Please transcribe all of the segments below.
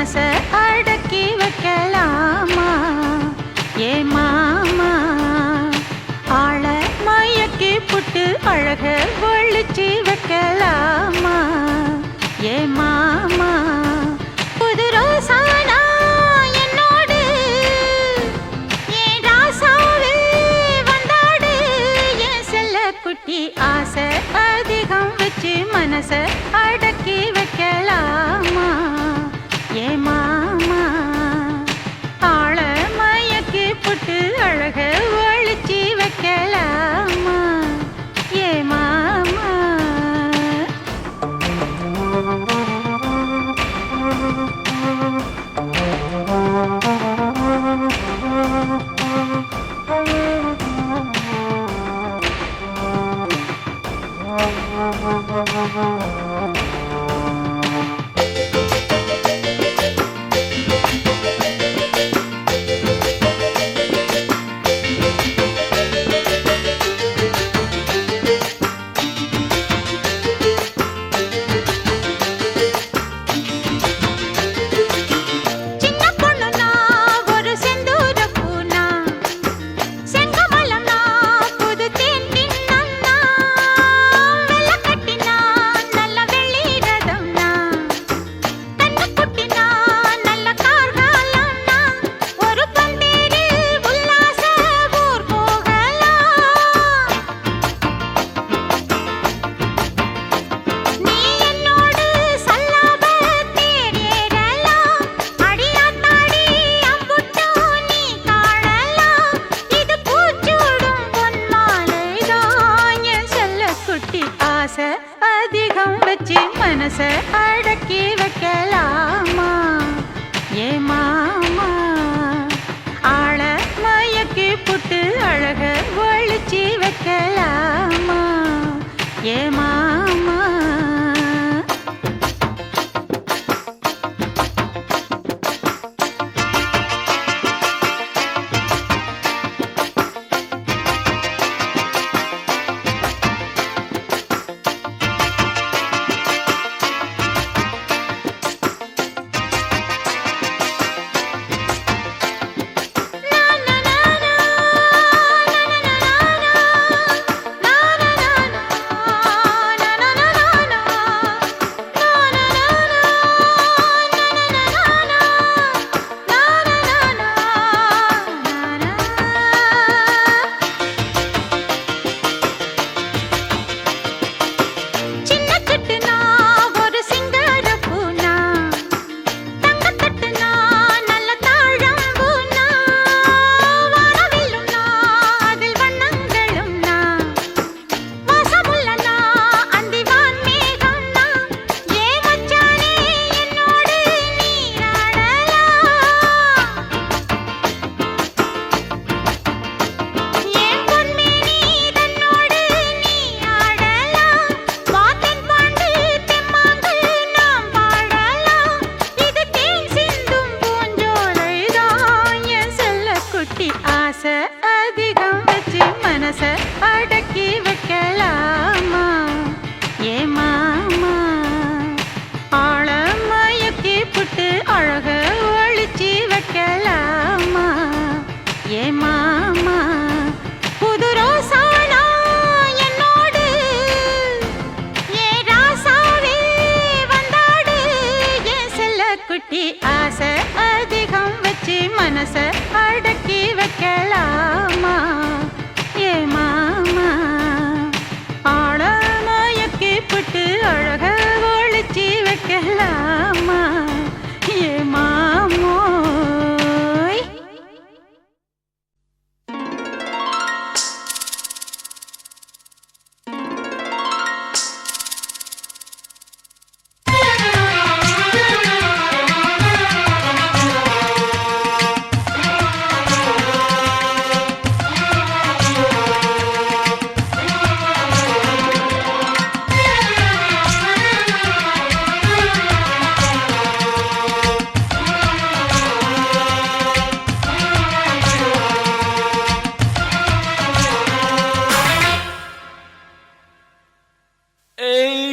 மனச அடக்கி வைக்கலாமா ஏ மாமா ஆள மயக்கி புட்டு அழக ஒழிச்சு வைக்கலாமா ஏ மாமா புது ரோசானா என்னோடு ஏன் ராசாவே வந்தாடு என் செல்ல குட்டி ஆசை அதிகம் வச்சு மனச அடக்கி வைக்கலாமா ஏ மாமா ஆள மயக்கி புட்டு அழக ஒழிச்சு வைக்கலாமா ஏ மாமா அதிகம் வச்சு மனச அடக்கி வைக்கலாமா ஏ மாமா ஆள மயக்கி புட்டு அழக ஒழிச்சு வைக்கலாமா ஏ மாமா ஆசை அதிகம் வச்சு மனச அடக்கி வைக்கலாமா ஏ மாமா ஆள மயக்கி புட்டு அழக ஒழிச்சு வைக்கலாமா ஏ மாமா புது ரோசானா என்னோடு ஏ ராசாவே வந்தாடு என் செல்ல குட்டி ஆசை அதிகம் வச்சு மனச அடக்கி வைக்கலாமா ஏ மாமா ஆள மயக்கி புட்டு அழக ஒழிச்சு வைக்கலாமா ஏ மாமோ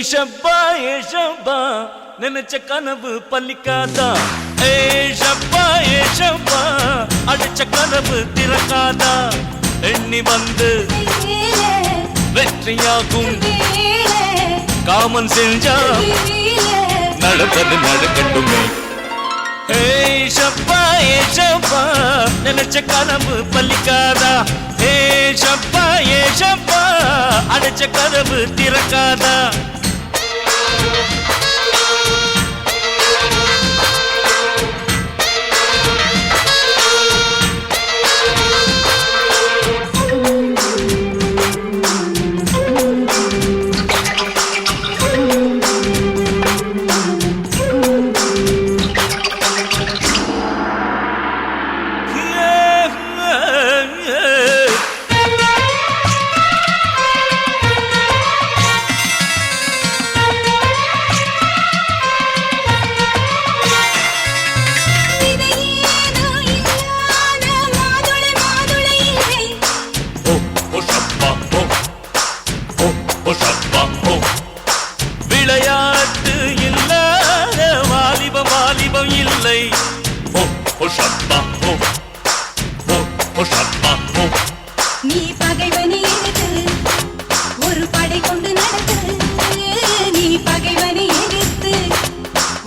ஷப்பா ஏ ஷப்பா நினைச்ச கனவு பலிக்காதா ஏஷப்பா ஏஷப்பா அடிச்ச கதவு திறக்காதா எண்ணி வந்து வெற்றியாகும் காமன் செஞ்சா நடப்பது நடக்கட்டுமே ஏஷப்பா ஏஷப்பா நினைச்ச கனவு பலிக்காதா ஏஷப்பா ஏஷப்பா அடிச்ச கதவு திறக்காதா விளையாட்டு இல்லாத வாலிபம் வாலிபம் இல்லை நீ பகைவனை எதிர்த்து ஒரு படை கொண்டு நடத்து நீ பகைவனை எதிர்த்து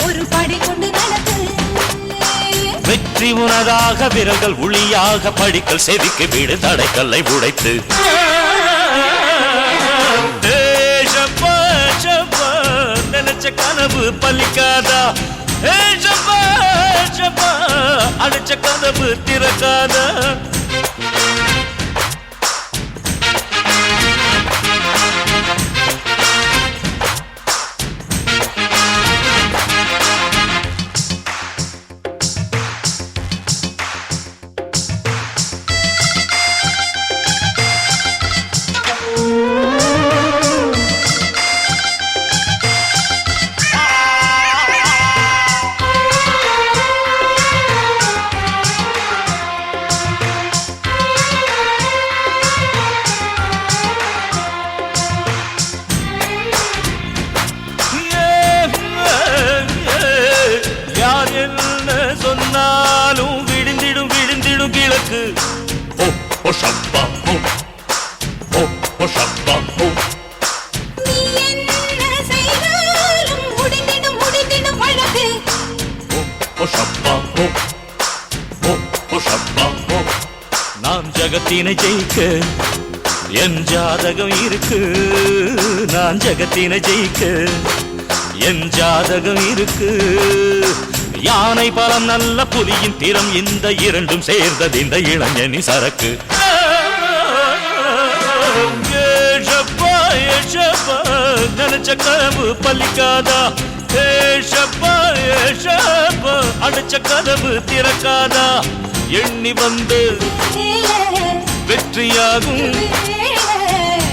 ஒரு படை கொண்டு நடத்து வெற்றி உனதாக விரல்கள் ஒளியாக படிக்கல் செவிக்கு வீடு தடைக்கல்லை உடைத்து நினைச்ச கனவு பலிக்காதா அடிச்ச கதவு திறக்காதா சொன்னாலும் விழுந்திடும் விழுந்திடும் கிழக்கு நாம் ஜகத்தினை ஜெயிக்க என் ஜாதகம் இருக்கு நான் ஜகத்தினை ஜெயிக்க என் ஜாதகம் இருக்கு யானை பலம் நல்ல புலியின் திறம் இந்த இரண்டும் சேர்ந்தது இந்த இளைஞனி சரக்கு நினைச்ச கனவு பலிக்காதா அடிச்ச கதவு திறக்காதா எண்ணி வந்து வெற்றியாகும்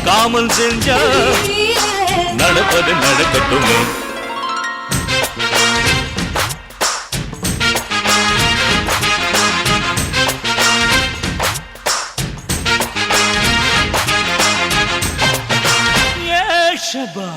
காமல் செஞ்சா நடப்பது நடக்கட்டுமே Shabba.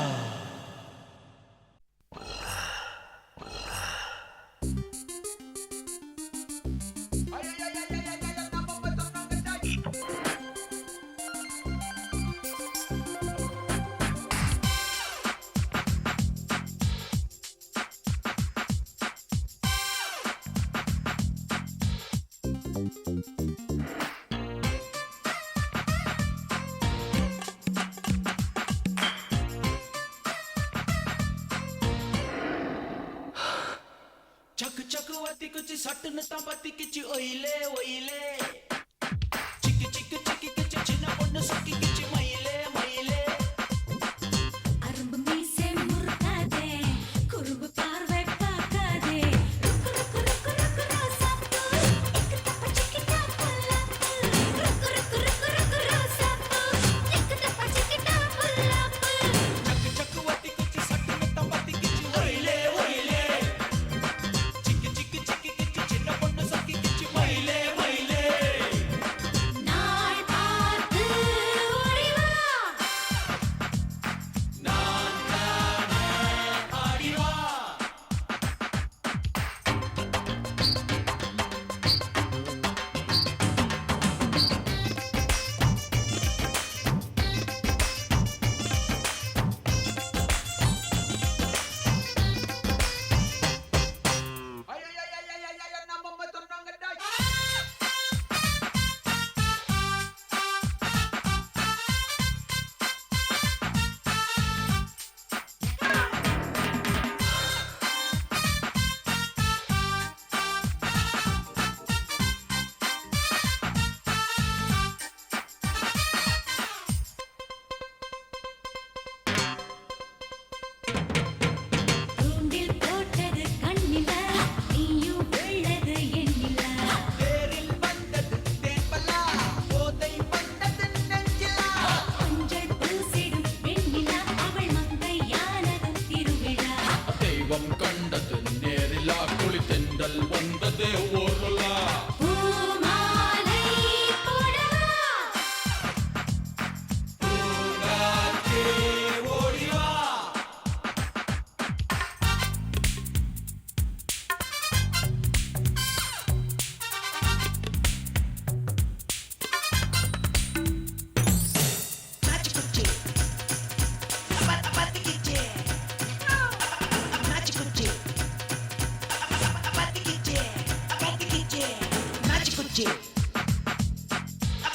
चक चक वाती कुछ सट नता पति किच ओइले ओइले चिक चिक चिक किच चिना पन्न सकी किच मइले मइले அரும்பு மீசை முறுக்காதே குறும்பு பார்வை பார்க்காதே ருக்கு ருக்கு ருக்கு ருக்கு ரோசாப்பு எக்கு தப்ப சிக்கிட்டா புல்லாப்பு ருக்கு ருக்கு ருக்கு ருக்கு ரோசாப்பு எக்கு தப்ப சிக்கிட்டா புல்லாப்பு चक चक वाती कुछ सट नता पति किच ओइले ओइले चिक चिक चिक किच चिना पन्न सकी किच मइले मइले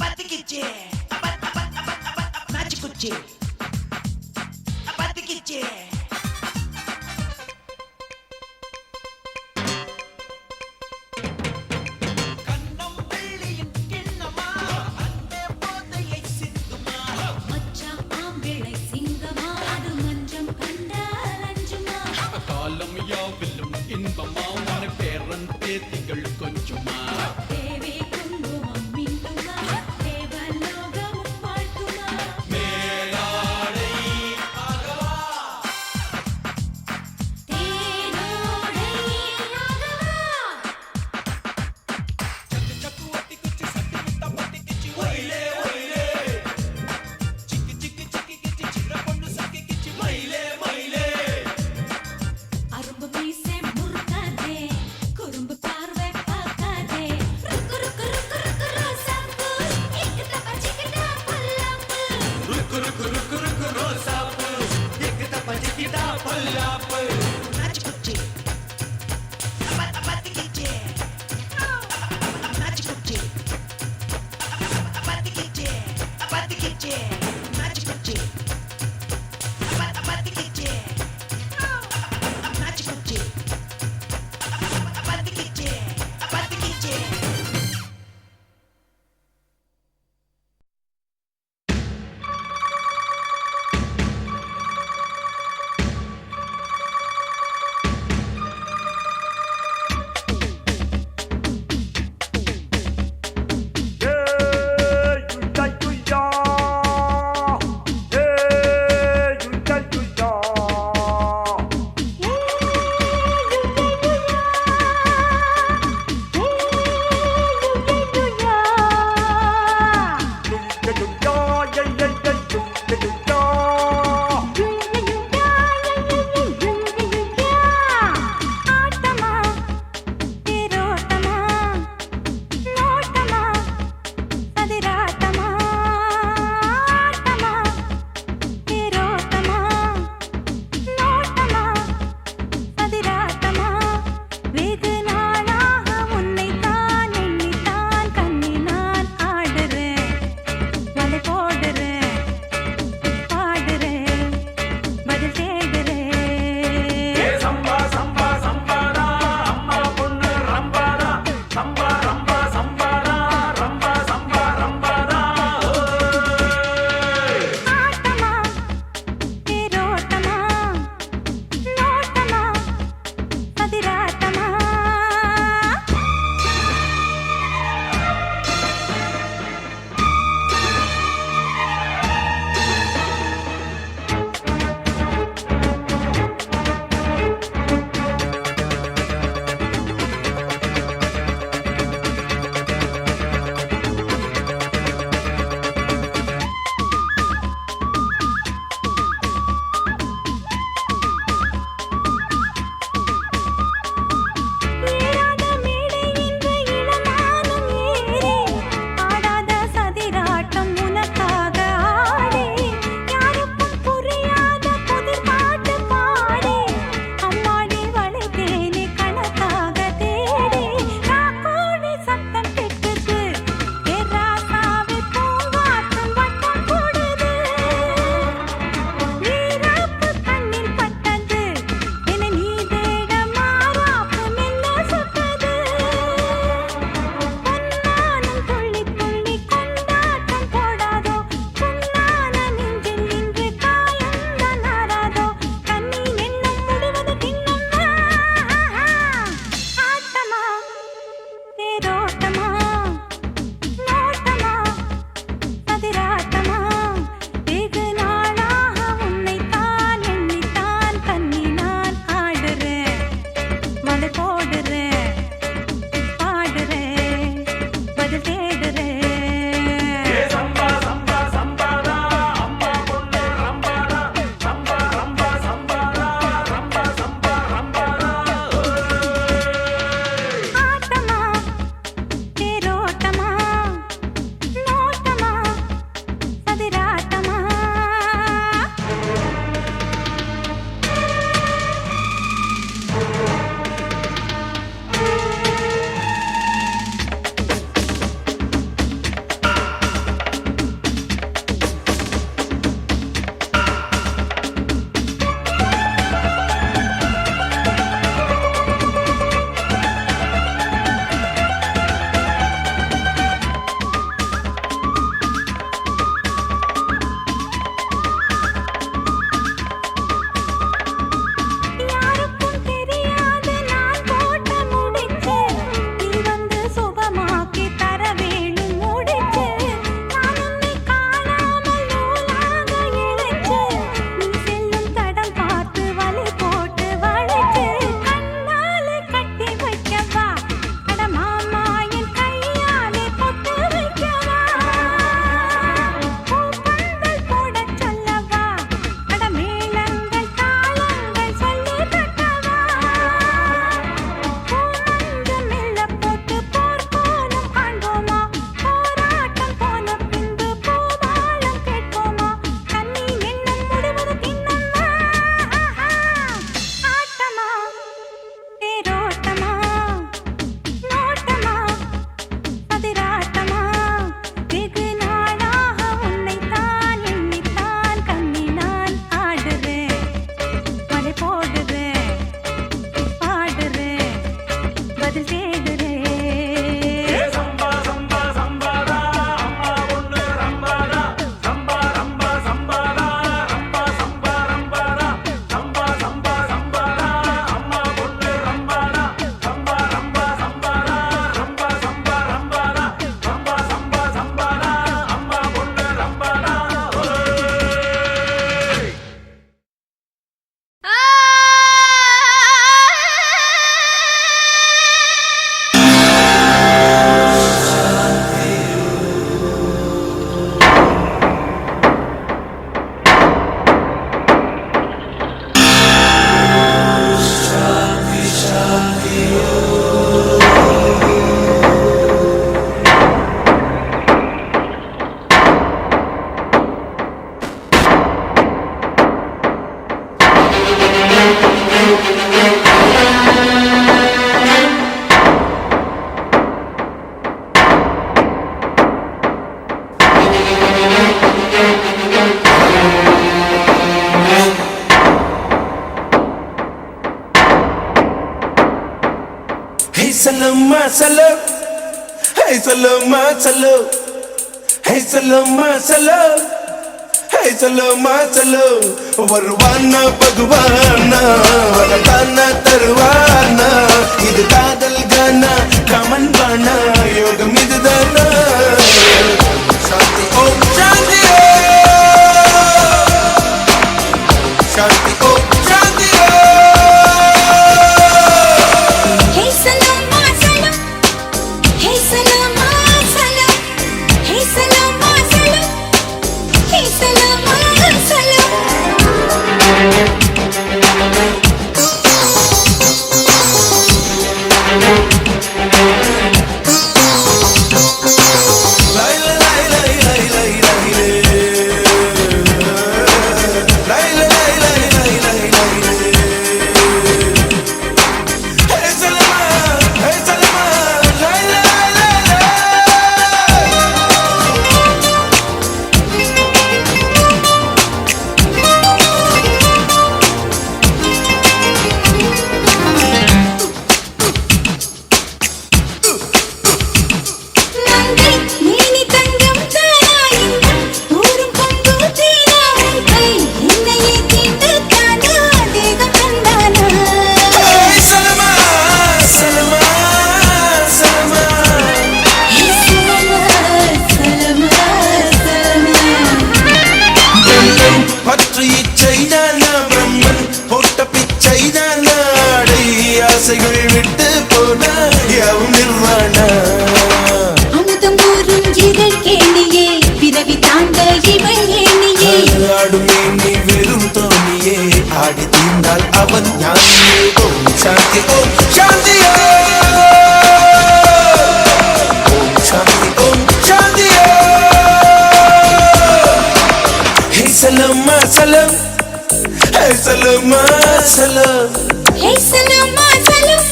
பத்திக்கிச்சு பத்திக்கிச்சு நாச்சுக்குச்சு பத்திக்கிச்சு கண்ணம் வெள்ளியின் கிண்ணமா அன்பே போதையை சிந்துமா மச்சான் ஆம்பிளை சிங்கமா அது மஞ்சம் கண்டால் அஞ்சுமா காலம் யாவிலும் இன்பமா உன பேரன் பேத்திகள் கொஞ்சுமா தேவி குங்குமம் மின்னுமா தேவலோகமும் வாழ்த்துமா மேலாடை Salama, salam. Hey, salama, salam. Hey, salama, salam. Hey, salama, salam. Varvana, Bhagwana, Varatana, Tarvana. Idu kaadal gana, kaman bana, yogam idu dana. Shanti, Om Shanti, Shanti, Om Shanti. Hey salama salam, hey salama salam, hey salama salam, hey salama salam. Laila, laila, laila, laila, laila, laila, laila, laila. Hey Salama, hey Salama, laila, laila. நங்கை நீனி தங்கம் தாராயின்னம் ஊரும் பொங்கு தீராவும் கை என்னையே தீண்டு தானா தேகம் தந்தானா. Hey Salama, Salama, Salama. Hey salama salama salama. பற்று இச்சைதானா பிரம்மன் போட்ட பிச்சைதானா அடை ஆசைகள் விட்டு போனா யாவும் நிர்வாணா. அமுதம் ஊரும் இதழ் கேணியே பிறவி தாண்ட இவள் ஏணியே. ஆடும் நீ வெறும் தோணியே ஆடி தீர்ந்தால் அவன் ஞானியே. ஓம் சாந்தி, ஓம் சாந்தி, ஓம் சாந்தி, ஓம் சாந்தி. ஹே சலமா சலம், ஹே சலமா சலம். Hey salama salam,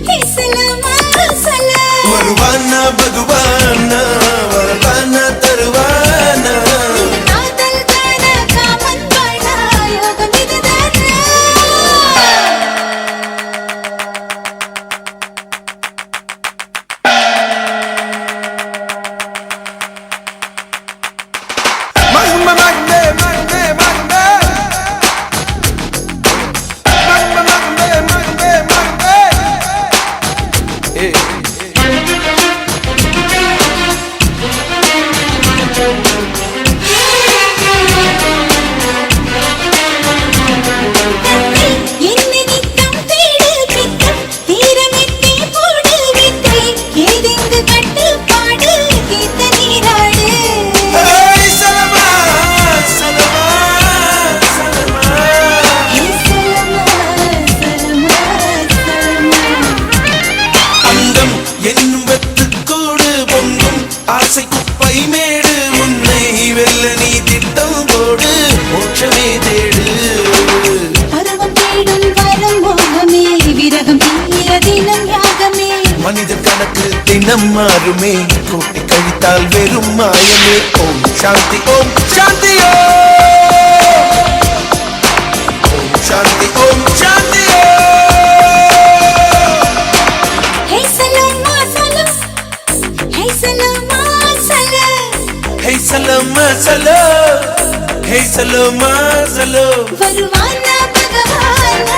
hey salama salam. வருவானா பகவானா வரவானா தருவானா. இந்த காதல் தான காமன் வாழா யோகம் இதுதானா. மர்ம மர்மே மர்மே மர்மே. மர்ம மர்மே மர்மே மர்மே. ஏய் என்னை நித்தம் தேடு பித்தம் தீரமிட்டே போடு வித்தை ஏதெங்கு கட்டுப்பாடு தீர்த்த நீராடு. Hey Salama, Salama, Salama. Hey salama salama salama. அங்கம் என்னும் வெத்துக்கோடு பொங்கும் ஆசை குப்பை மேடு. உன்னை வெல்ல நீ திட்டம் போடு மோட்சமே தேடு. பருவம் தேடும் வரம் மோகமே விரகம் தீர தினம் யாகமே. மனித கணக்கு தினம் மாறுமே கூட்டி கழித்தால் வெறும் மாயமே. ஓம் சாந்தி, ஓம் சாந்தி, ஓம் சாந்தி, ஓம் சாந்தி. Hey salama salam, hey salama salam. Hey Salama, salam. Hey Salama, salam. வருவானா பகவானா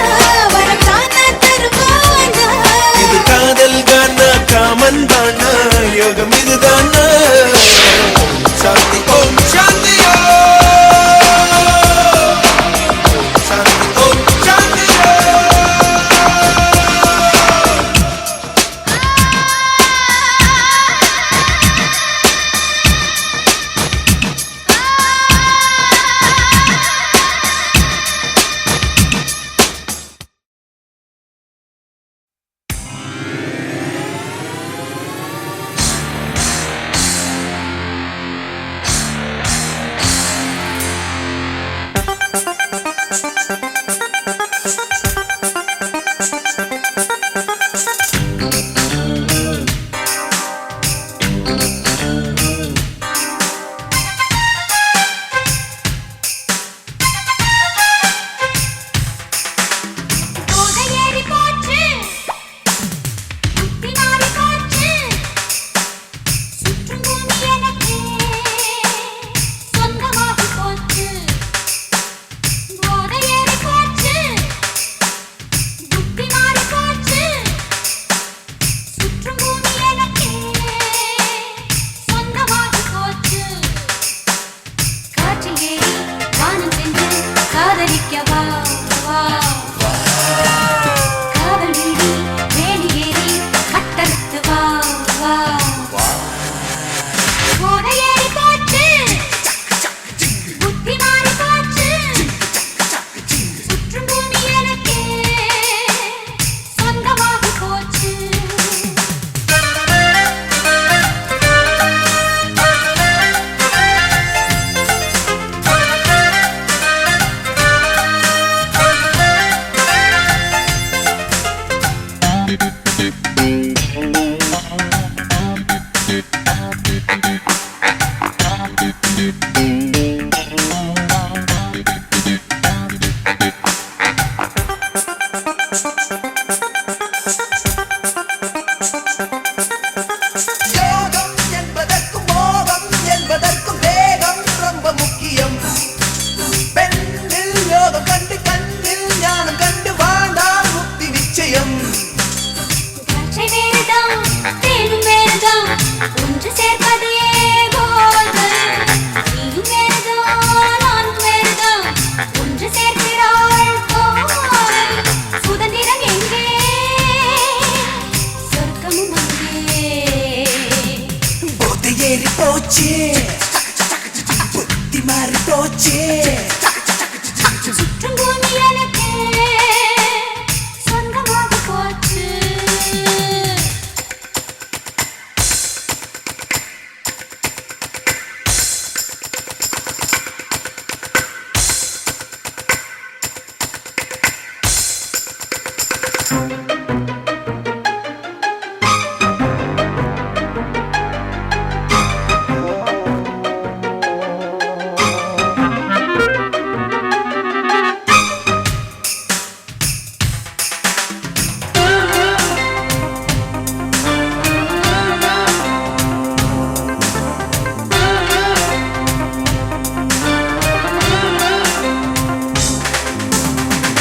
வரத்தானா தருவானா. இது காதல் கானா காமன் தானா யோகம் இதுதானா. சாந்தி, ஓம் சாந்தி, சாந்தி, ஓம் சாந்தி.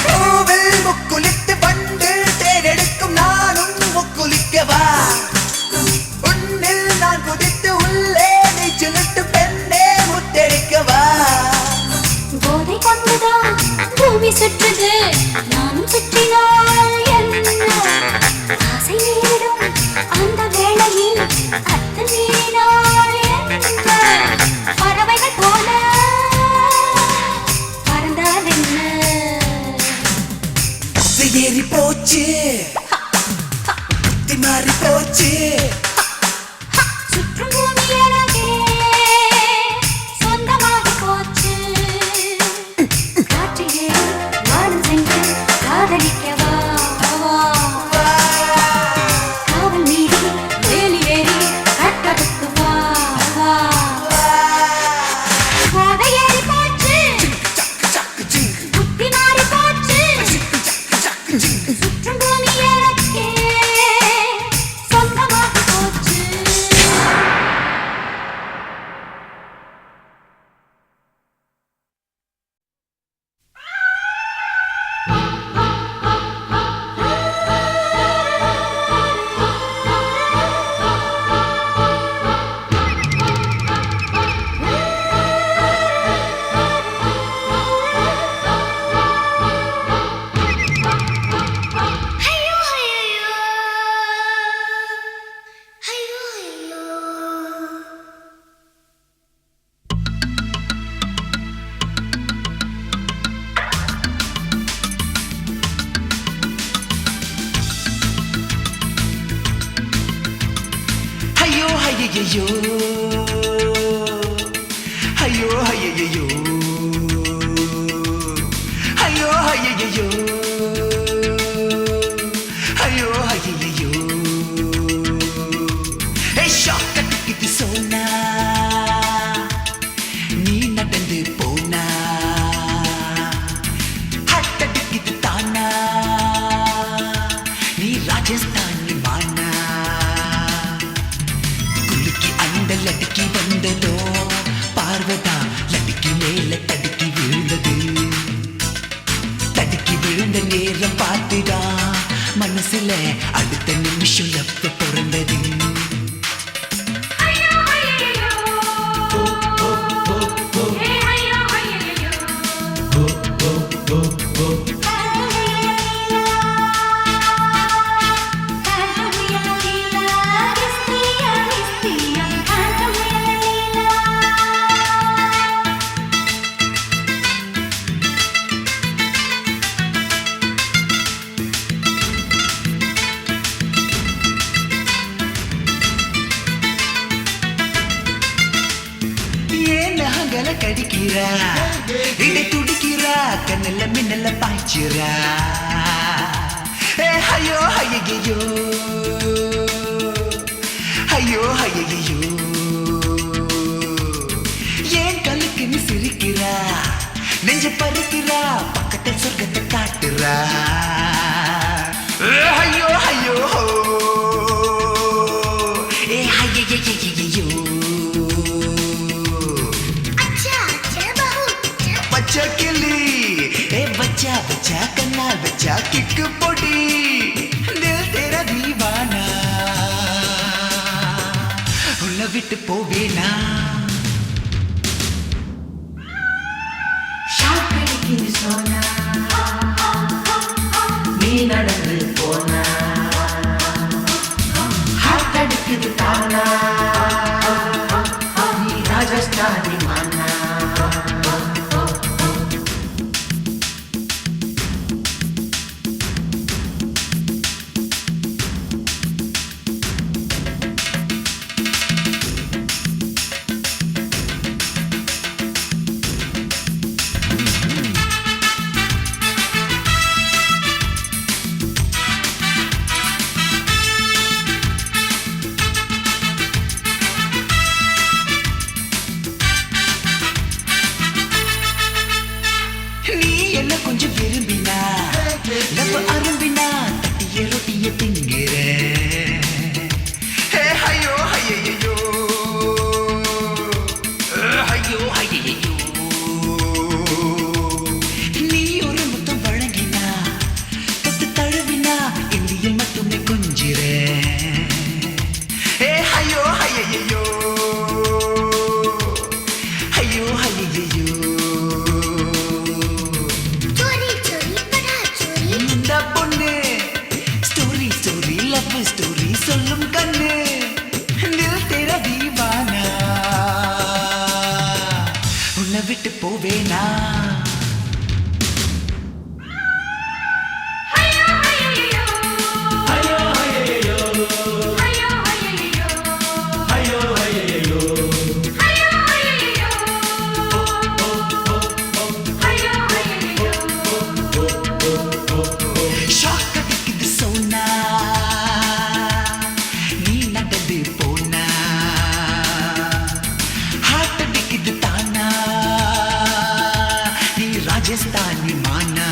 பூவில் முக்குளித்து வண்டு தேனெடுக்கும் நானும் முக்குளிக்கவா உன்னில் நான் குதித்து உள்ளே நீச்சலிட்டு பெண்ணே முத்தெடுக்கவா போதை கொண்டுதான் பூமி சுற்றுது நானும் சுற்றினால் என்ன ஆசை நேரிடும் அந்த வேளையில் அத்து மீறினால் என்ன பறவைகள் போல பறந்தால் என்ன ஏறி போச்சு புத்தி மாறி போச்சு சுற்றும் பூமி எனக்கே சொந்தமாகி போச்சு காற்றிலே வானம் சென்று காதலிக்கவா காவல் மீறி வேலி ஏறி கட்டடுக்கு வா போதை ஏறி போச்சு புத்தி மாறி போச்சு சுற்றும் பூமி எனக்கே சொந்தமாகி போச்சு ஐயோ ஐயையோ ஐயோ ஐயையோ ஐயோ ஐயையோ ஐயோ ஐயையோ ஷாக் அடிக்குது சோனா நீ நடந்து போனா ஹட் அடிக்குது தானா நீ ராஜஸ்தானி மானா குலுக்கி அந்த லடுக்கி வந்ததோ பார்வதா லடுக்கி மேல தடுக்கி விழுந்தது தடுக்கி விழுந்த நேரம் பார்த்துதான் மனசுல அடுத்த நிமிஷம் எப்ப பிறந்தது ஏன் கடிக்கிறா இடை துடிக்கிறா கண்ணல்ல மின்னல்ல பாய்ச்சிரா ஐயோ ஐயையோ ஐயோ ஐயையோ ஏன் கண்ணுக்குன்னு சிரிக்கிறா நெஞ்ச பறிக்கிறா பக்கத்தில் சொர்க்கத்தை காட்டுறா ஐயோ ஐயோ ஐயையோ बच्चा किली ए बच्चा बच्चा कन्नाल बच्चा किक पोटी दिल तेरा दीवाना उन्ना विट पोवेना शाकड़ी सोना नी நடந்து போனா हाथ अड़किது ताना नी राजस्थानी माना கொஞ்சம் விரும்பினா லவ் அரும்பினா தட்டிய ரொட்டிய திங்கிறேன். ஐயோ ஐயோ ஐயோ ஐயோ நீ ஒரு முத்தம் வழங்கினா தொட்டு தழுவினா இந்தியன் மட்டுமே கொஞ்சிறேன். ஐயோ ஐயோ ஐயோ ஐயோ चोरी चोरी बड़ा चोरी இந்த பொண்ணு ஸ்டோரி ஸ்டோரி லவ் ஸ்டோரி சொல்லும் கண்ணு தில் தேரா தீவானா உன்னை விட்டு போவேனா. ஷாக் அடிக்குது சோனா நீ நடந்து போனா ஹார்ட் அடிக்குது தானா நீ ராஜஸ்தானி மானா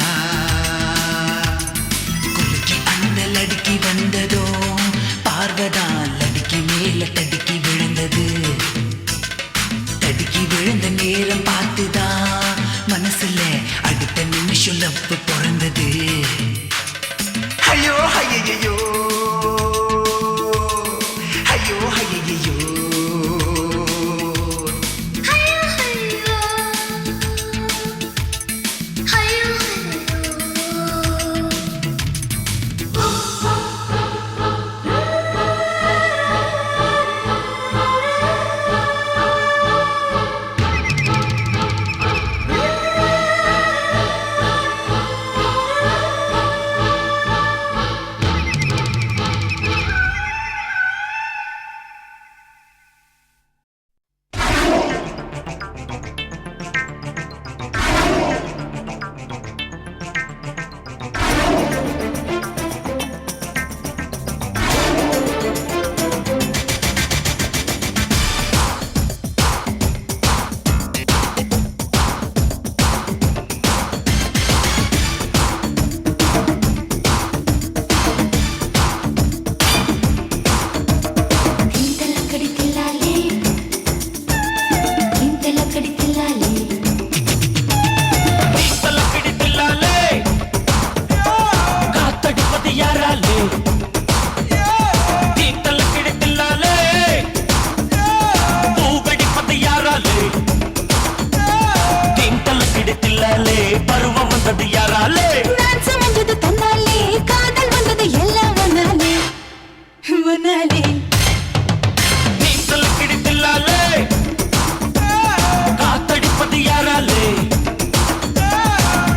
குலுக்கி அண்ணல் அடுக்கி வந்ததோ பார்வதான் லடுக்கி மேல தடுக்கி விழுந்தது. தடுக்கி விழுந்த நேரம் பார்த்துதான் மனசுல அடுத்த நிமிஷம் லவ் பிறந்தது. ஐயோ ஐயோ ஐயோ ஐயோ பருவம் வந்தது யாராலே டான்ஸ் வந்தது தன்னாலே காதல் வந்தது எல்லாம் வந்தாலே வந்தாலே நீச்சல் கிடைத்தில்லாலே காத்தடிப்பது யாராலே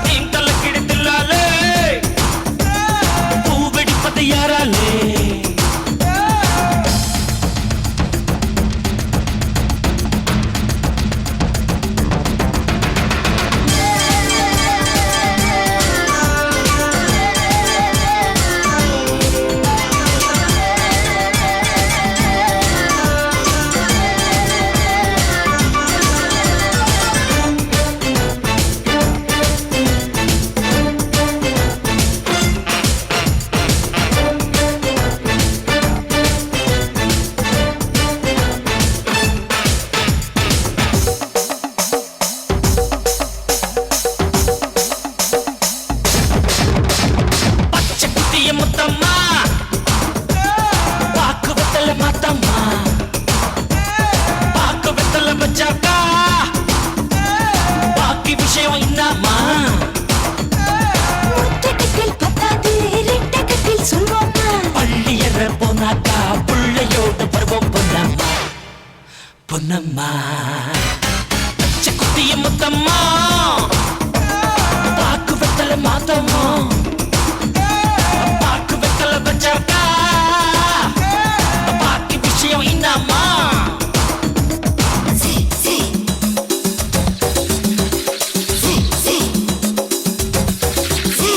நீச்சல் கிடைத்தில்லாலே பூ வெடிப்பது யாராலே முத்தம்மா பாக்கு வெத்தல மாத்தம்மா பாக்கு வெத்தல வச்சாக்கா பாக்கி விஷயம் என்னம்மா முட்டக்கட்டில் பத்தாது ரெட்டக்கட்டில் சொல்வோமா பள்ளி எற போனாக்கா புள்ளையோட பருவம் பொன்னம்மா பொன்னம்மா பச்சை குத்திய முத்தம்மா பாக்கு வெத்தல மாத்தம்மா பாக்கு வெத்தல வச்சாக்கா பாக்கி விஷயம் என்னம்மா C C C C C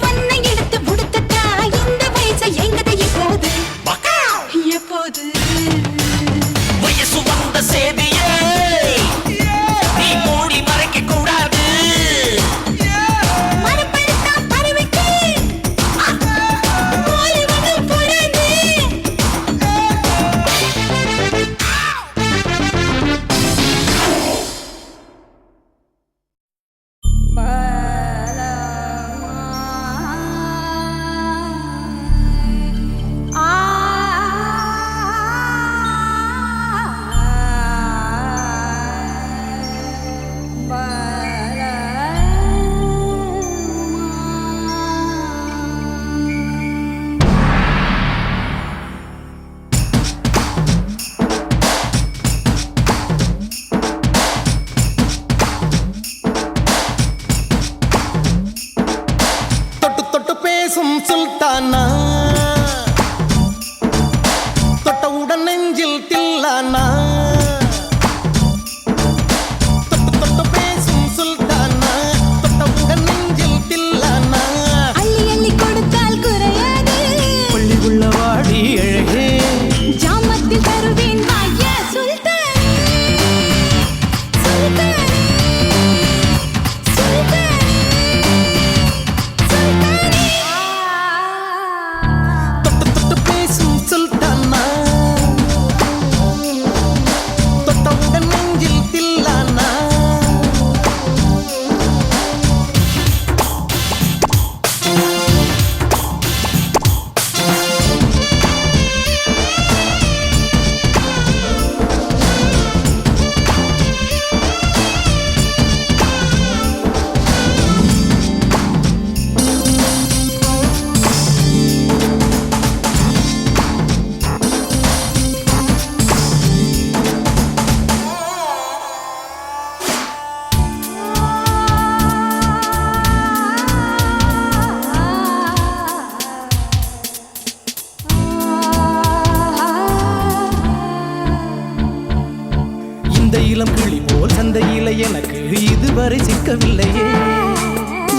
மண்ணை எடுத்து முடித்துட்டா இந்த வயசை எங்கதை எப்போது எப்போது வயசு வந்த சேதியே நீ மூடி மறைக்க கூடாது. மரப்படுத்தா பறவைக்கு போலிவனும் பொறாது. தொட்டு தொட்டு பேசும் சுல்தானா, தொட்டவுடன் நெஞ்சில் தில்லானா. தொட்டு தொட்டு பேசும் சுல்தானா, தொட்டவுடன் நெஞ்சில் தில்லானா. அள்ளி அள்ளி கொடுத்தால் குறையாது. பள்ளி உள்ள வாடி அழகே, ஜாமத்தில் தருவேன் வாய சுல்தான் சுல்தான் சுல்தான் சுல்தானே. தொட்டு தொட்டு பேசும் சுல்தானா, தொட்டவுடன் நெஞ்சில் தில்லானா. இந்த இளம் கிளி போல் சந்தையில எனக்கு இதுவரை சிக்கவில்லையே.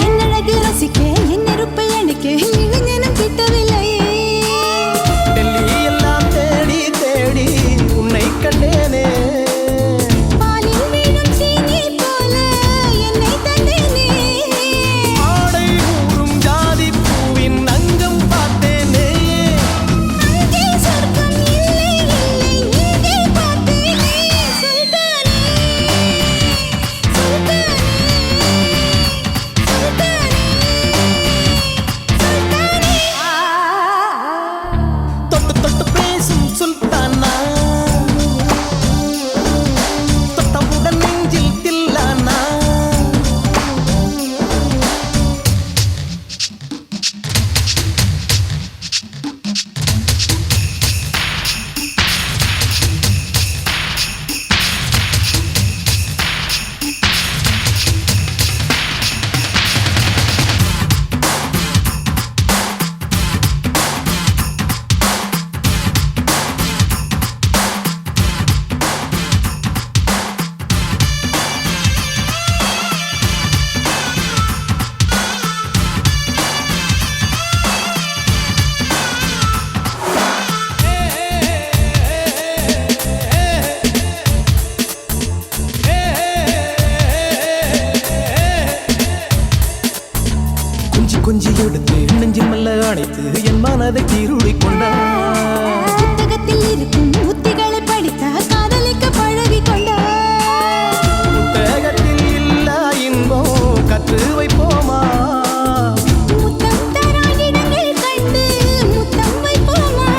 என் அழகு ரசிக்க என் நெருப்பை அணைக்க இளைஞனும் கிட்டவில்லையே. டெல்லி எல்லாம் தேடி தேடி உன்னை கண்டேனே. பாலில் வீணும் சீனி போல என்னை தந்தேனே. ஆடை ஊறும் ஜாதி பூவின் அங்கம் பார்த்தேனே. அங்கே சொர்க்கம் இல்லை இல்லை இங்கே பார்த்தேனே. சுல்தானே சுல்தானே சுல்தானே சுல்தானே. தொட்டு தொட்டு பேசும் சுல்தானா, தொட்டவுடன் நெஞ்சில் தில்லானா. கொஞ்சி கொஞ்சி எடுத்து நெஞ்சில் மெல்ல அணைத்து என் மனதை கீருளி கொண்டார். புத்தகத்தில் இருக்கும் உத்திகளை படித்த காதலிக்க பழகி கொண்டார். புத்தகத்தில் இல்ல இன்பம் கற்று வைப்போமா. முத்தம் தரானிடங்கள் கண்டு முத்தம் வைப்போமா.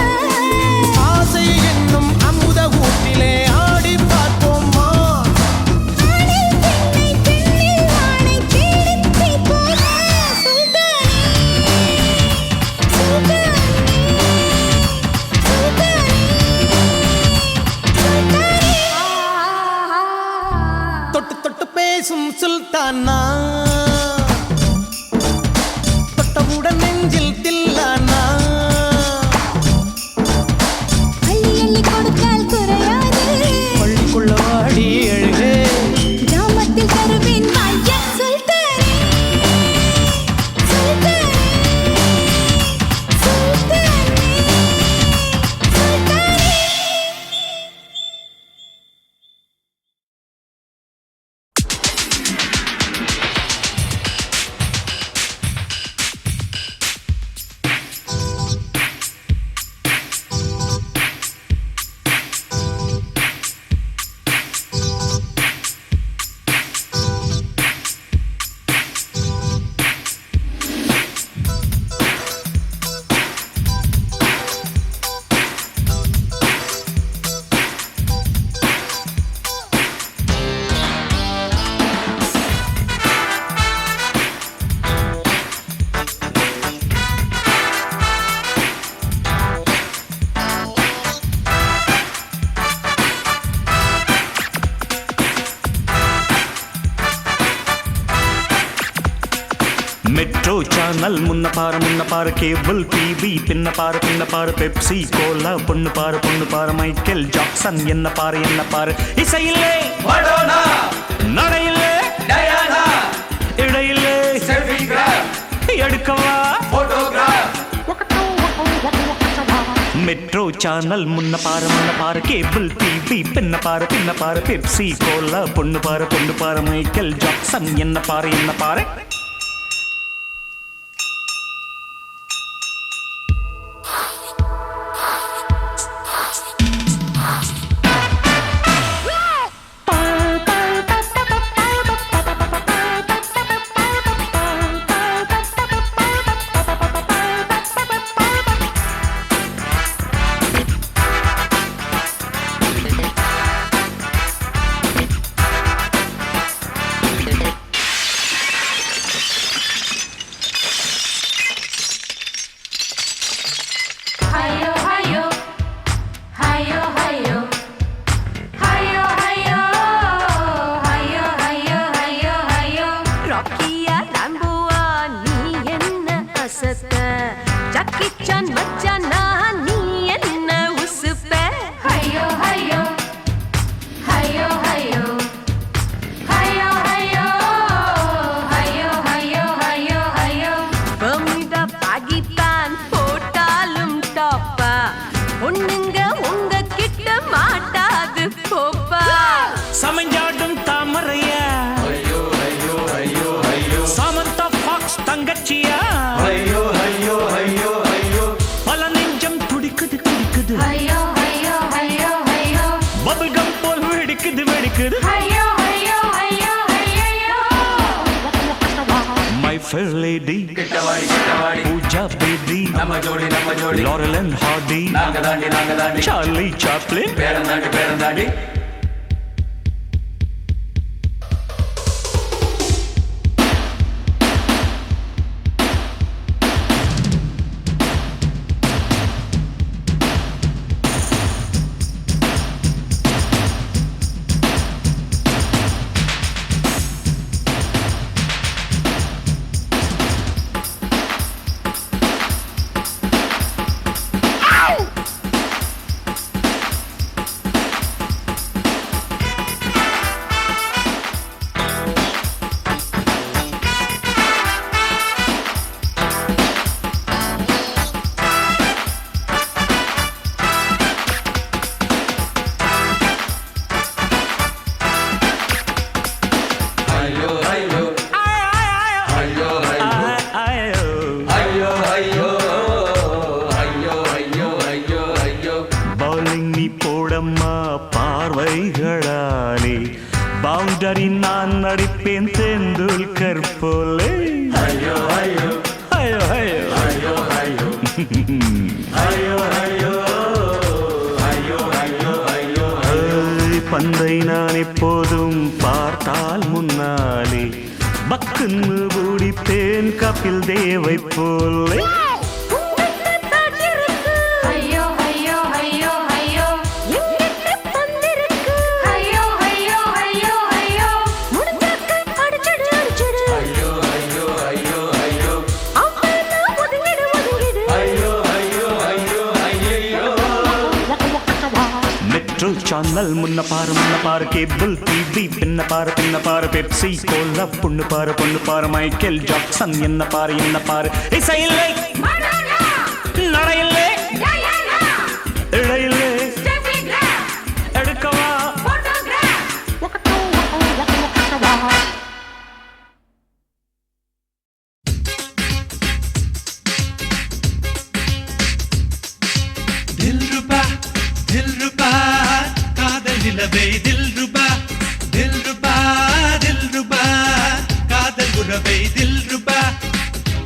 ஆசை என்னும் அமுத ஊட்டிலே ஆடி பார்ப்போமா. ஆணில் பெண்ணை பெண்ணில் ஆணை தேடித் தீர்ப்போமா. சுல்தானே சுல்தானே சுல்தானே மெட்ரோ சேனல் முன்ன பாரு கேபிள் டிவி பின்ன பாரு பெப்சி கோலா பொண்ணு பாரு மைக்கேல் ஜாக்சன் என்ன பாரு இசையில்லே மடோனா நடையில்லே டயானா இடையில்லே செல்ஃபிகிராஃப் எடுக்கவா போட்டோகிராஃப் மெட்ரோ சேனல் முன்ன பாரு கேபிள் டிவி பின்ன பாரு பெப்சி கோலா பொண்ணு பாரு மைக்கேல் ஜாக்சன் என்ன பாரு Hayo hayo hayo hayo hayo hayo hayo hayo hayo hayo ராக்கியா ராம்போவா நீ என்ன அசத்த ஜக்கி சான் மச்சானா நீ என்ன உசுப்ப hayo hayo hayo hayo hayo hayo hayo hayo hayo hayo பமிடா Pakistan போட்டாலும் டாப்பா பொண்ணுங்க உங்க கிட்ட மாட்டாது போப்பா சமஞ்சாடும் தாமரையா சமந்தா ஃபாக்ஸ் தங்கச்சியா பல நெஞ்சம் துடிக்குது ஐயோ ஐயோ ஐயோ ஐயோ பபிள்கம் போல் வெடிக்குது ஐயோ ஐயோ ஐயோ ஐயோ மை ஃபேர் லேடி கிட்டவாடி பூஜா பேபி நம்ம ஜோடி லாரல் அண்ட் ஹார்டி நாங்க தாண்டி சார்லி சாப்ளின் பேரந்தாண்டி பவுலிங் நீ போடம்மா பார்வைகளாலே பவுண்டரி நான் நடிப்பேன் தெண்டுல்கர் போலே ஐயோ ஐயோ பந்தை நான் எப்போதும் பார்த்தால் முன்னாலே பக்குன்னு கூடிப்பேன் கபில் தேவை போலே ஐயோ ஐயோ ஐயோ ஐயோ எங்கிட்ட பந்திருக்கு ஐயோ ஐயோ ஐயோ ஐயோ முடிஞ்சாக்க அடிச்சிடு ஐயோ ஐயோ ஐயோ ஐயோ அம்மா ஒதுங்கிடு ஐயோ மெட்ரோ சேனல் முன்ன பாரு கேபிள் டிவி பின்ன பாரு பெப்சி கோலா பொண்ணு பாரு மைக்கேல் ஜாக்சன் என்ன பாரு இசையில்லை நடையில்லை இடையில்லை எடுக்கவா தில்ருபா காதல் நிலவே தில்ருபா காதல் உறவை தில்ருபா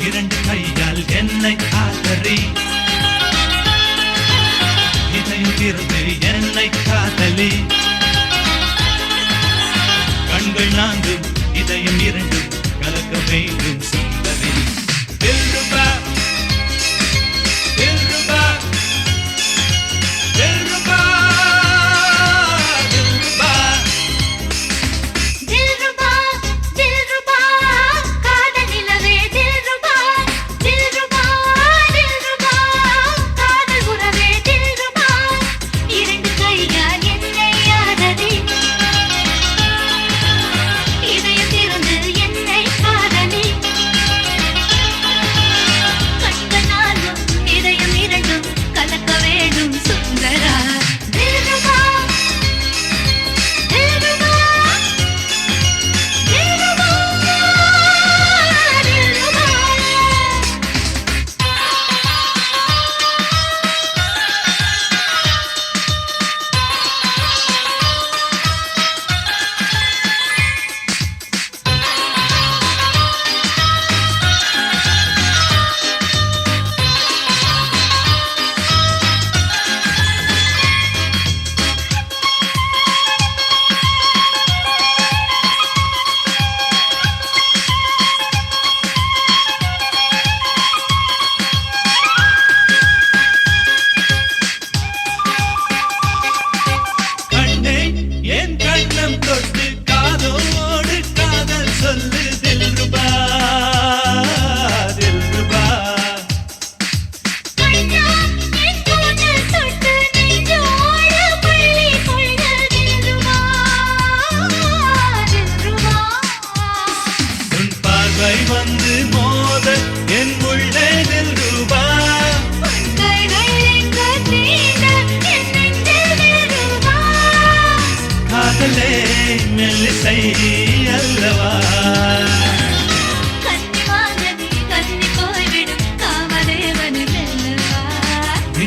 இரண்டு கையால் என்னை ஆதரி இதயம் திறந்து என்னை காதலி கண்கள் நான்கும் இதயம் இரண்டும் கலக்க வேண்டும் சுந்தரி தில்ருபா தில்ருபா தில்ருபா தில்ருபா தில்ருபா தில்ருபா காதல் நிலவே தில்ருபா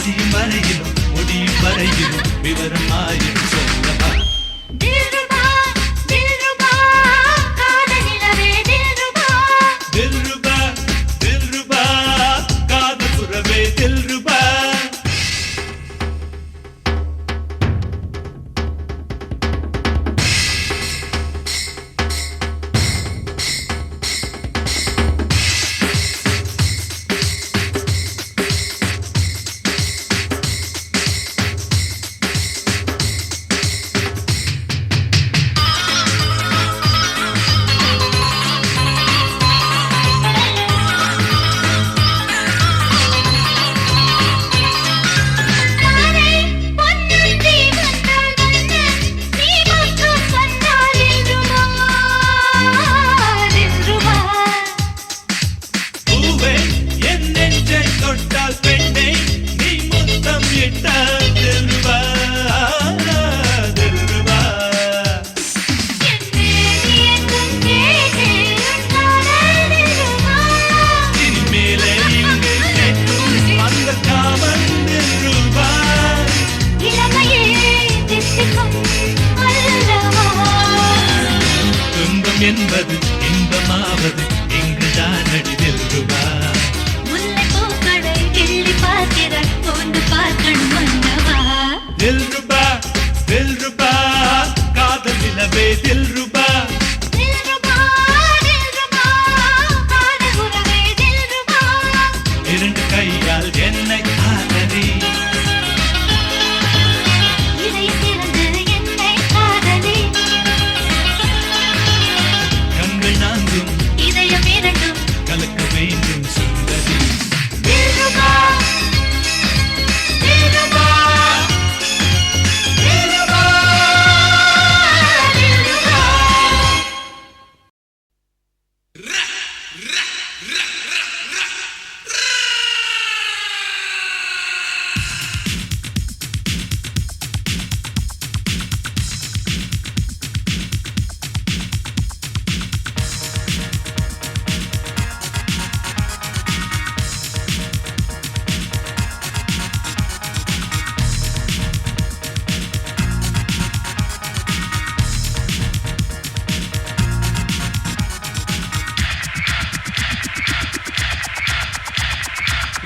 விடியும் வரையிலும் முடியும் வரையிலும் விவரம் ஆயிரம் சொல்லவா தில்ருபா தில்ருபா காதலிலவே தில்ருபா தில்ருபா தில்ருபா காதல் புறவே தில்ருபா தாரை பொன்னந்தி வந்தாள் வந்து நீ மட்டும் சொன்னால் தில்ருபா தில்ருபா பூவே என் நெஞ்சை தொட்டால் பெண்ணை நீ முத்தம் இட்டால் தில்ருபா தில்ருபா இனிமேலே இங்கு கேட்கும் அந்த காமன் தில்ருபா துன்பம் என்பது இன்பமாவது இங்குதான் அடி தில்ருபா தில்ருபா தில்ருபா காதல் நிலவே தில்ருபா இரண்டு கையால் என்னை காதலி கண்கள் நான்கும் கலக்க வேண்டும் சுந்தரி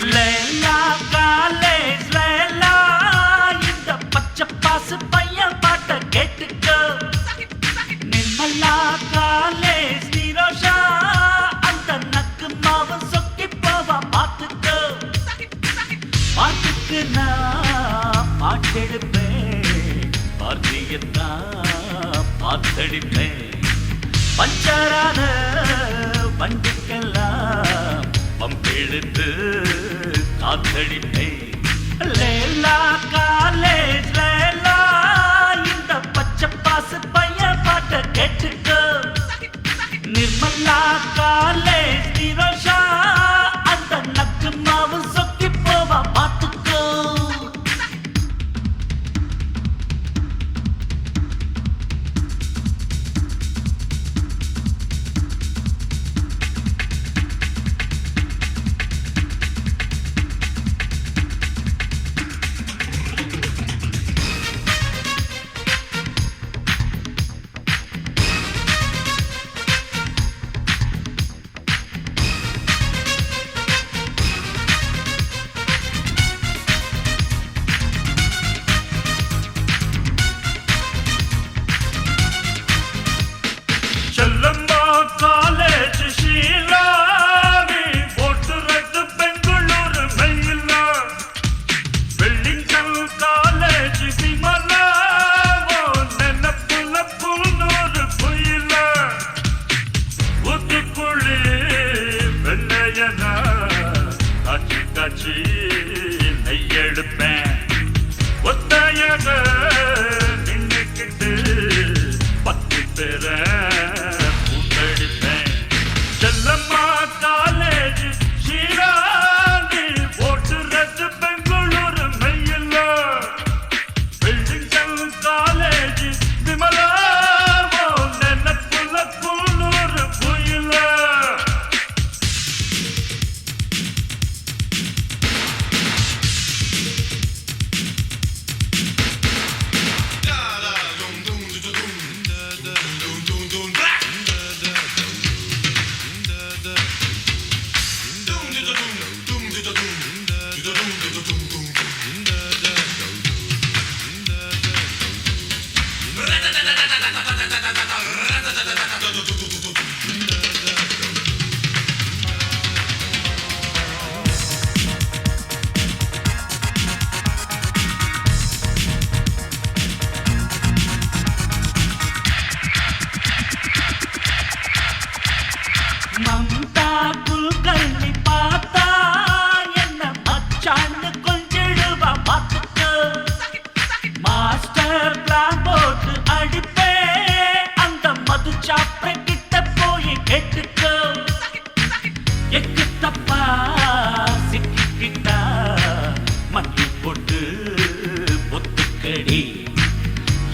லேலா காலேஜ் லேலா இந்த பச்சை பாசு பையன் பாட்ட கேட்டுக்கோ நிர்மலா காலேஜ் நிரோஷா அந்த நக்கு மாவ சொக்கி போவா பார்த்துக்கோ பாட்டுக்கு நான் பாட்டெடுப்பேன் பார்த்தியத்தான் பார்த்தடிப்பேன் பஞ்சரான வண்டிக்கெல்லாம் பம்பிழுத்து காத்தடிப்பேன் லேலா காலேஜ் லேலா இந்த பச்சை பாசு பையன் பாட்ட கேட்டுக்கோ நிர்மலா காலேஜ் நிரோஷா அந்த நக்கு மாவு சொக்கி போவா பார்த்துக்கோ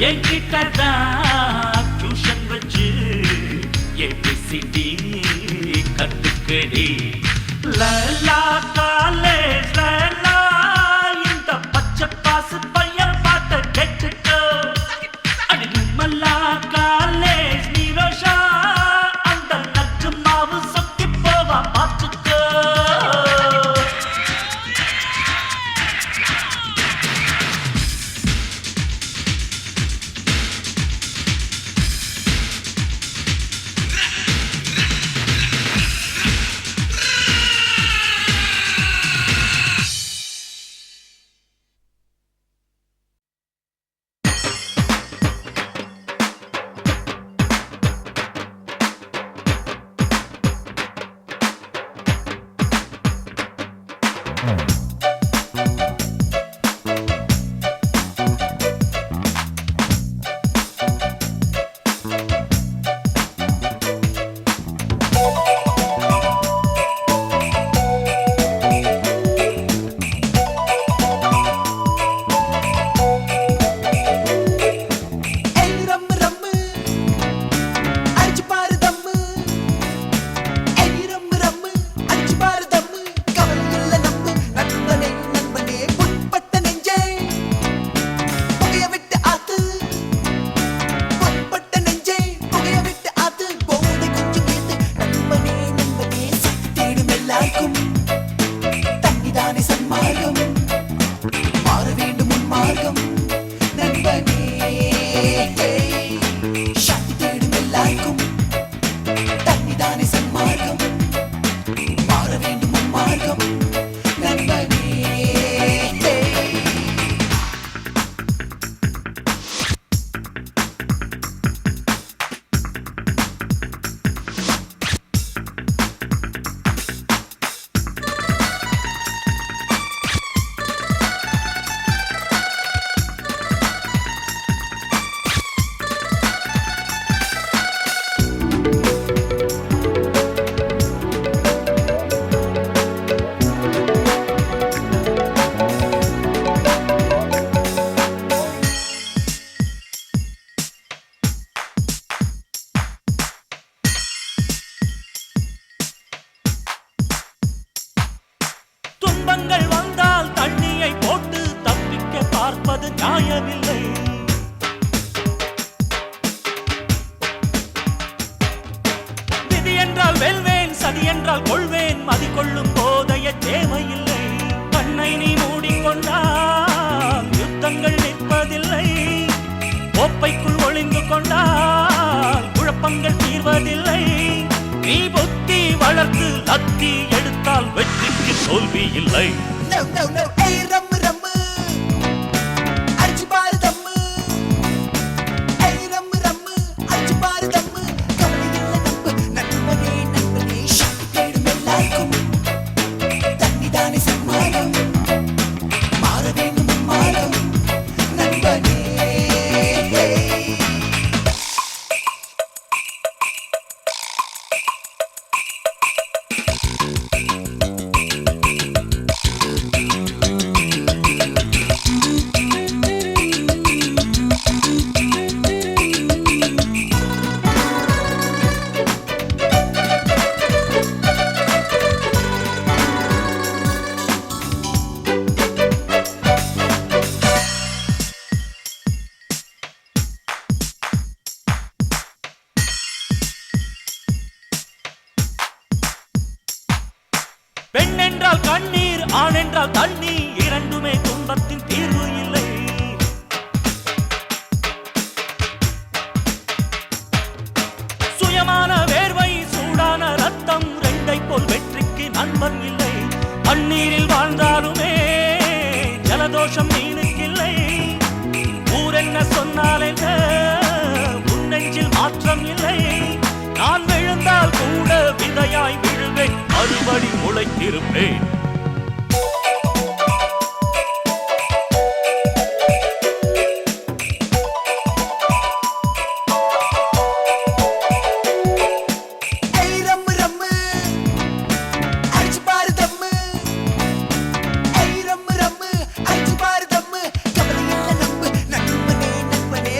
என்கிட்டதான் டியூஷன் வச்சு ஏபிசிடி கத்துக்கடி லலா காலேஜ் லலா இந்த பச்சை பாசு பையன் பார்த்த கேட்டுக்கோ அடி நிம்மலா காலேஜ் நீரோஷா அந்த நச்சு மாவு சொக்கி போவா பார்த்துக்கோ துன்பங்கள் வந்தால் தண்ணியை போட்டு தப்பிக்க பார்ப்பது நியாயமில்லை விதி என்றால் வெல்வேன் சதி என்றால் கொள்வேன் மதி கொள்ளும் போதைய தேவையில்லை கண்ணை நீ மூடிக்கொண்டால் யுத்தங்கள் நிற்பதில்லை கோப்பைக்குள் ஒளிந்து கொண்டால் குழப்பங்கள் தீர்வதில்லை நீ புத்தி வளர்த்து லத்தி எடுத்தால் வெற்றிக்கு தோல்வி இல்லை No, no, no, hey, rum rum அடிச்சு பாரு தம்மு hey, ரம்மு ரம்மு அடிச்சு பாரு தம்மு கவலை இல்ல நம்பு நண்பனே நண்பனே ஷாக்கு தேடும் எல்லாருக்கும் தண்ணிதானே சன்மானம் மாற வேண்டும் மாறம் நண்பனே பெண் என்றால் கண்ணீர் ஆண் என்றால் தண்ணீர் இரண்டுமே துன்பத்தின் தீர்வு இல்லை சுயமான வேர்வை சூடான ரத்தம் ரெண்டை போல் வெற்றிக்கு நண்பன் இல்லை தண்ணீரில் வாழ்ந்தாலுமே ஜலதோஷம் மீனுக்கில்லை ஊரென்ன சொன்னால் என்ன உன் நெஞ்சில் மாற்றம் இல்லை நான் விழுந்தால் கூட விதையாய் விழுவேன் மறுபடி முளைத்திருப்பேன் hey, ரம்மு ரம்மு அடிச்சு பாரு தம்மு hey, ரம்மு ரம்மு அடிச்சு பாரு தம்மு கவலை இல்ல நம்பு நண்பனே நண்பனே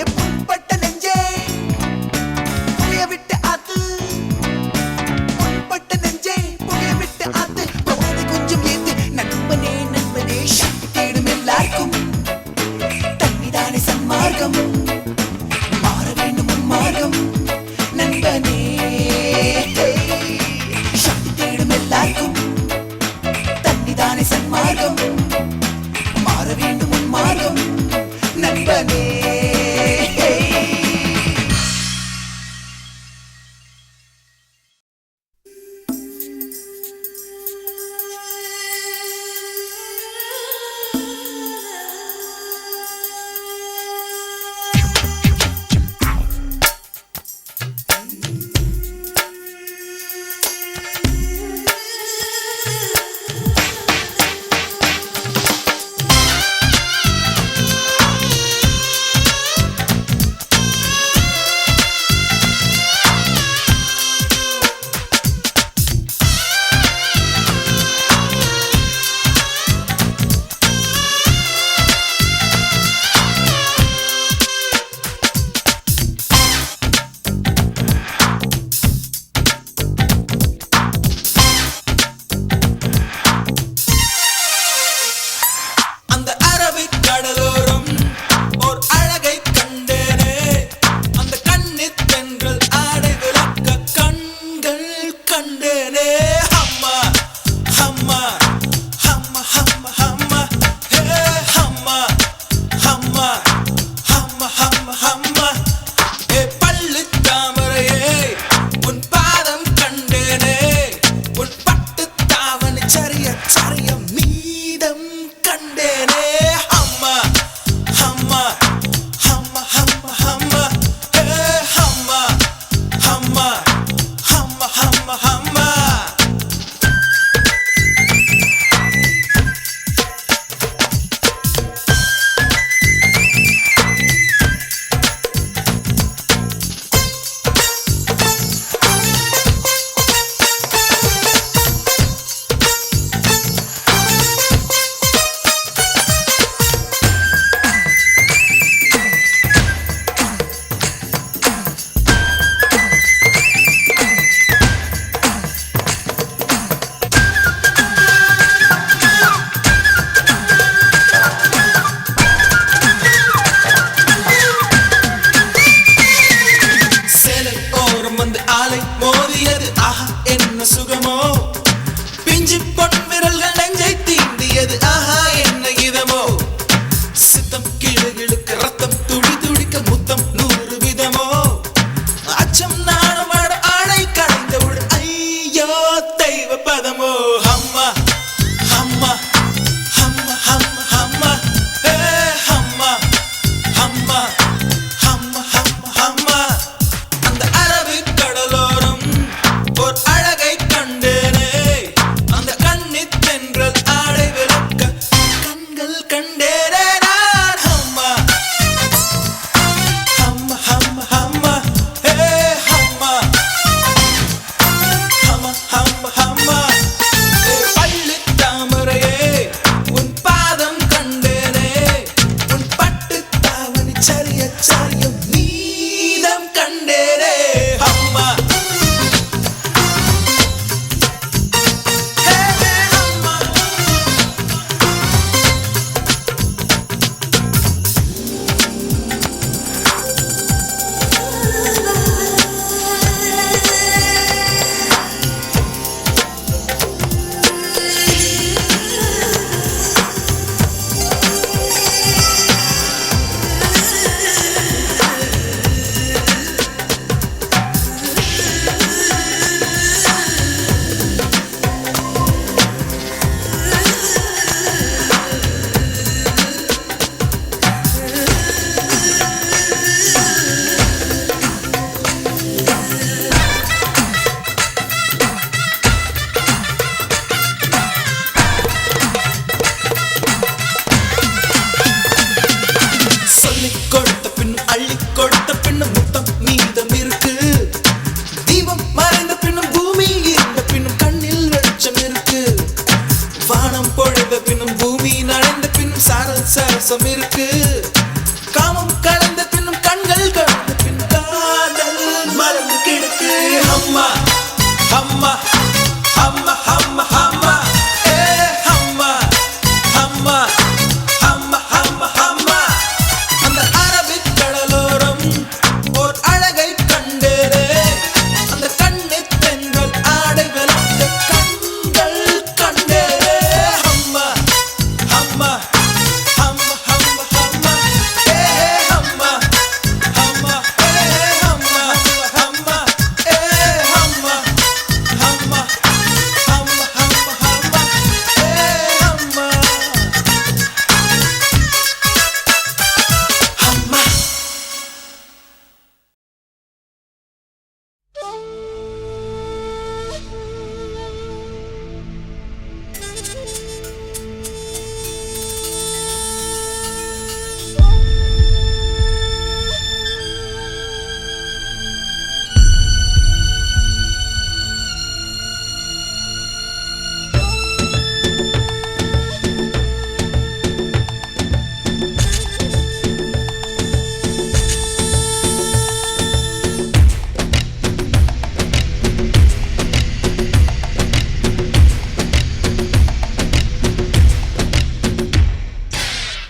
சாரல் சரசம் இருக்கு காமம் கலந்த பின்னும் கண்கள் கலந்த பின் காதல் மறந்து கிடக்கு அம்மா அம்மா அம்மா அம்மா அம்மா ஏ அம்மா அம்மா அம்மா அம்மா அம்மா அந்த அரபிக் கடலோரம் ஓர் அழகை கண்டேரே அந்த கண்ணை தென்றல் ஆடைகள் அந்த கண்கள் கண்டேரே அம்மா அம்மா அம்மா அம்மா அம்மா ஏ அம்மா அம்மா ஏ அம்மா அம்மா ஏ அம்மா அம்மா அம்மா அம்மா அம்மா ஏ அம்மா அம்மா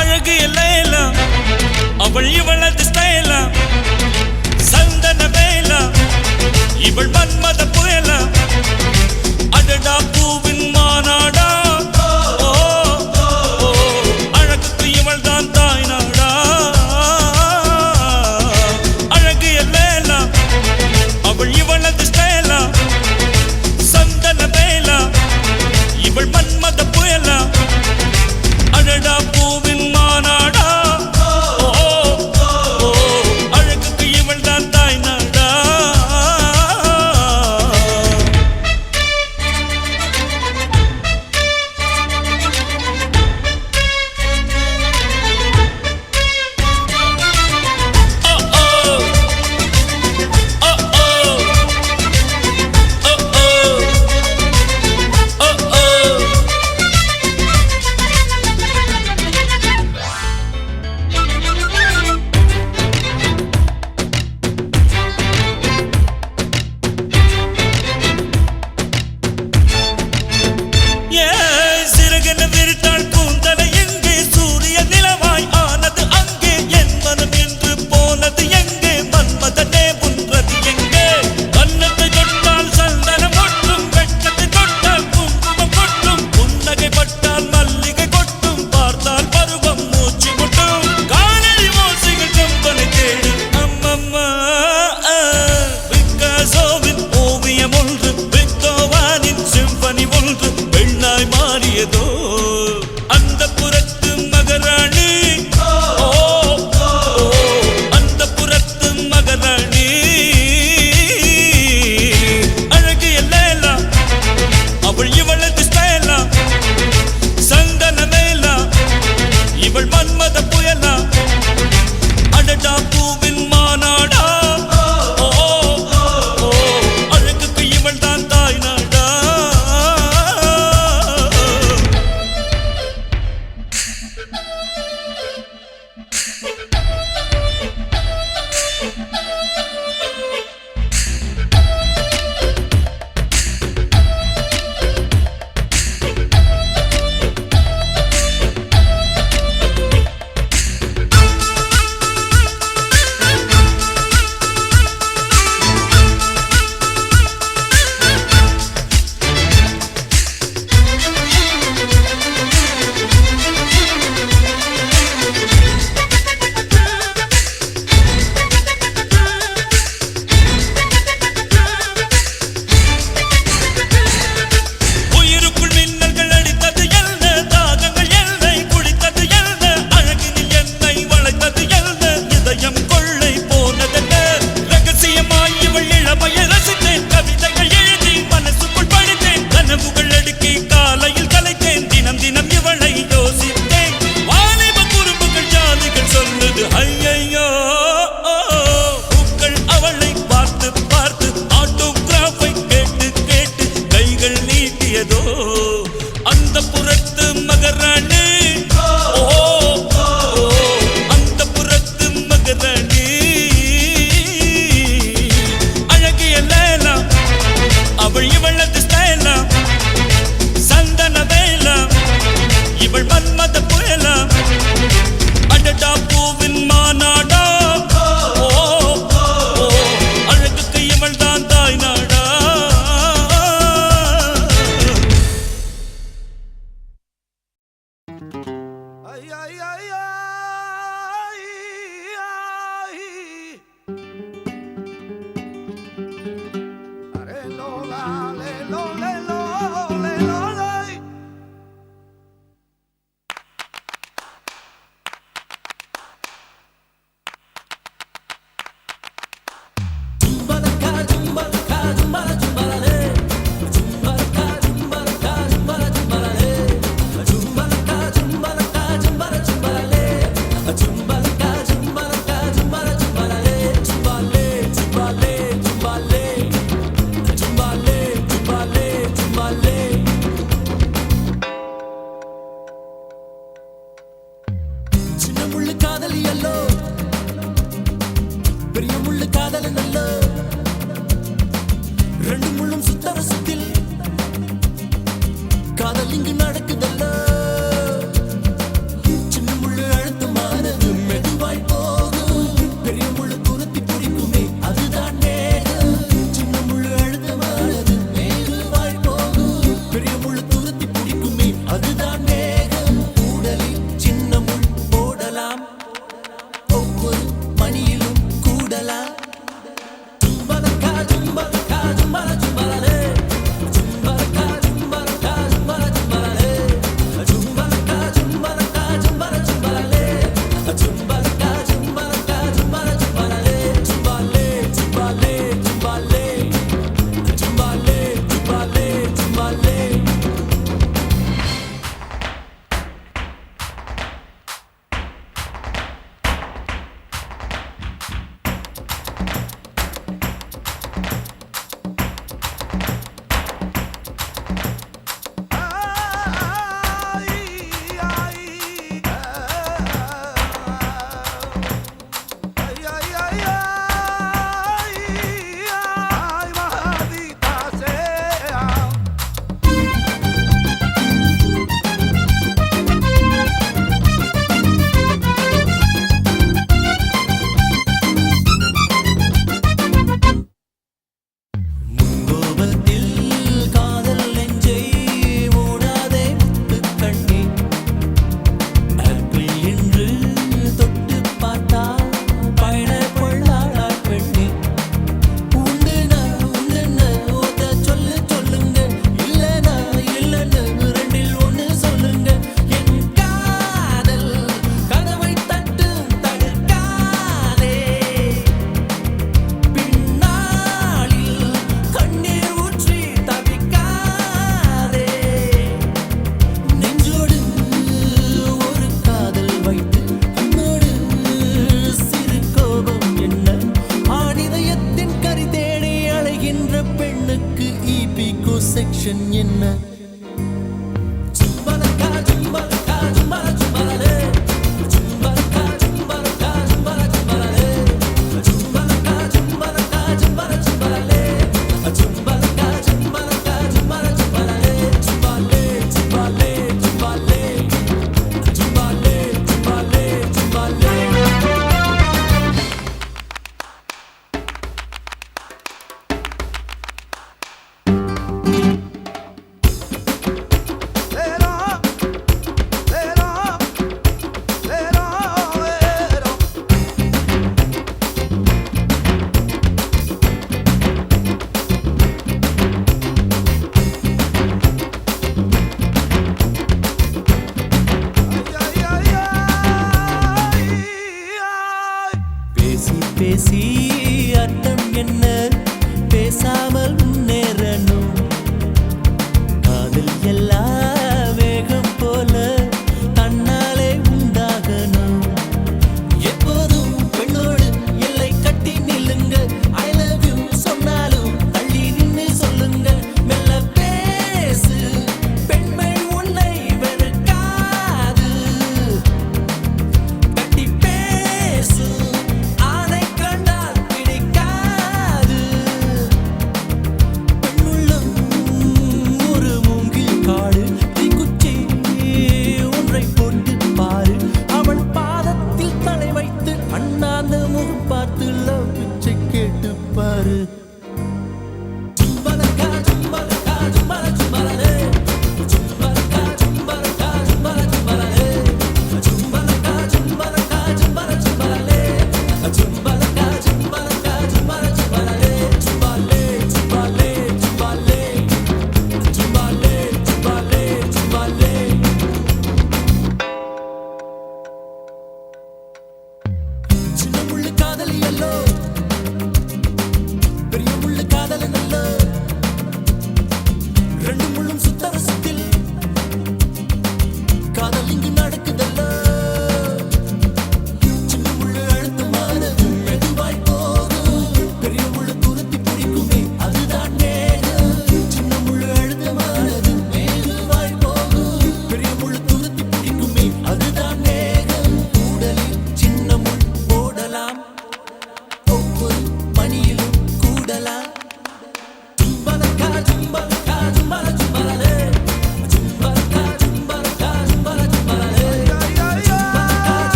அழகு எல்லாம் அவள் இவளது ஸ்டைலா சந்தன வேலா இவள் மன்மத புயலா அடடா பூவின் மாநாடா ஓ, ஓ, அழகுக்கு இவள் தான் தாய் நாடா அழகு எல்லாம் அவள் இவளது ஸ்டைலா சந்தன வேலா இவள் மன்மத புயலா அடடா பூவின் மாநாடா ஓ, ஓ, அழகுக்கு இவள் தான் தாய் நாடா ஓ, ஓ, ஓ, ஓ, ஓ, ஓ, ஓ. சிறகன விரித்தாள் கூந்தலை எங்கே சூரிய நிலவாய் ஆனது அங்கே என் மனம் என்று போனது எங்கே மன்மதனே உன்றது எங்கே கன்னத்தை தொட்டால் சந்தனம் கொட்டும் வெட்கத்தை தொட்டால் குங்குமம் கொட்டும் புன்னகை பட்டால் மல்லிகை கொட்டும் பார்த்தால் பருவம் மூச்சு முட்டும் காணலி ஓசைகள் கம்பனை தேடும் அம்மம்மா பிக்காசோவின் ஓவியம் ஒன்று பெத்தோவானின் சிம்பனி ஒன்று பெண்ணாய் மாறியதோ அந்த புறத்து மகராணி ஓ, ஓ, அந்த புறத்து மகராணி அழகு எல்லாம் அவள் இவளது ஸ்டைலா சந்தன மேலா இவள் மன்மத புயலா அடடா பூவின் மாநாடா ஓ, ஓ, அழகுக்கு இவள் தான் தாய் நாடா முள்ளு காதலி அல்லோ பெரிய முள்ளு காதலன் அல்லோ ரெண்டு முள்ளும் சுத்தர சுத்தில் காதல் இங்கு நடக்குதல்லோ சின்ன முள்ளு அழுத்தமானது மெதுவாய் போகும் பெரிய முள்ளு துரத்தி பிடிக்குமே அதுதான் வேகம் சின்ன முள்ளு அழுத்தமானது மெதுவாய் போகும் பெரிய முள்ளு துரத்தி பிடிக்குமே அதுதான் வேகம் உடலில் சின்ன முள் போடலாம் ஒவ்வொரு மணியிலும் கூடலாம் ஜும்பலக்கா ஜும்பலக்கா ஜும்பல ஜும்பலே ஜும்பலக்கா ஜும்பலக்கா ஜும்பல ஜும்பலே ஜும்பலக்கா ஜும்பலக்கா ஜும்பல ஜும்பலே ஜும்பலக்கா ஜும்பலக்கா ஜும்பல ஜும்பலே ஜும்பலே ஜும்பலே ஜும்பலே ஜும்பலே ஜும்பலே ஜும்பலே கோபத்தில் காதல் நெஞ்சை மூடாதே முத்துக் கண்ணே ஆப்பிள் என்று தொட்டு பார்த்தா பயண கொள்ளாளாய் பெண்ணே உண்டுனா ஓத சொல்லுங்க இல்லனா இல்லன்னு ரெண்டில் ஒன்று சொல்லுங்க என் காதல் கதவை தட்டும் தடுக்காதே பின்னாளில் கண்ணீர் ஊற்றி தவிக்காதே நெஞ்சோடு ஒரு காதல் வைத்து கண்ணோடு சிறு கோபம் என்ன ஆணிதயத்தின் கரி தேடி அழைகின்ற பெண்ணுக்கு ஈபிகோ செக்ஷன் என்ன ஜும்பலக்கா ஜும்பலக்கா ஜும்பல ஜும்பலே ஜும்பலக்கா ஜும்பலக்கா ஜும்பல ஜும்பலே ஜும்பலக்கா ஜும்பலக்கா ஜும்பல ஜும்பலே ஜும்பலக்கா ஜும்பலக்கா ஜும்பல ஜும்பலே ஜும்பலே ஜும்பலே ஜும்பலே ஜும்பலே ஜும்பலே ஜும்பலே பேசி பேசி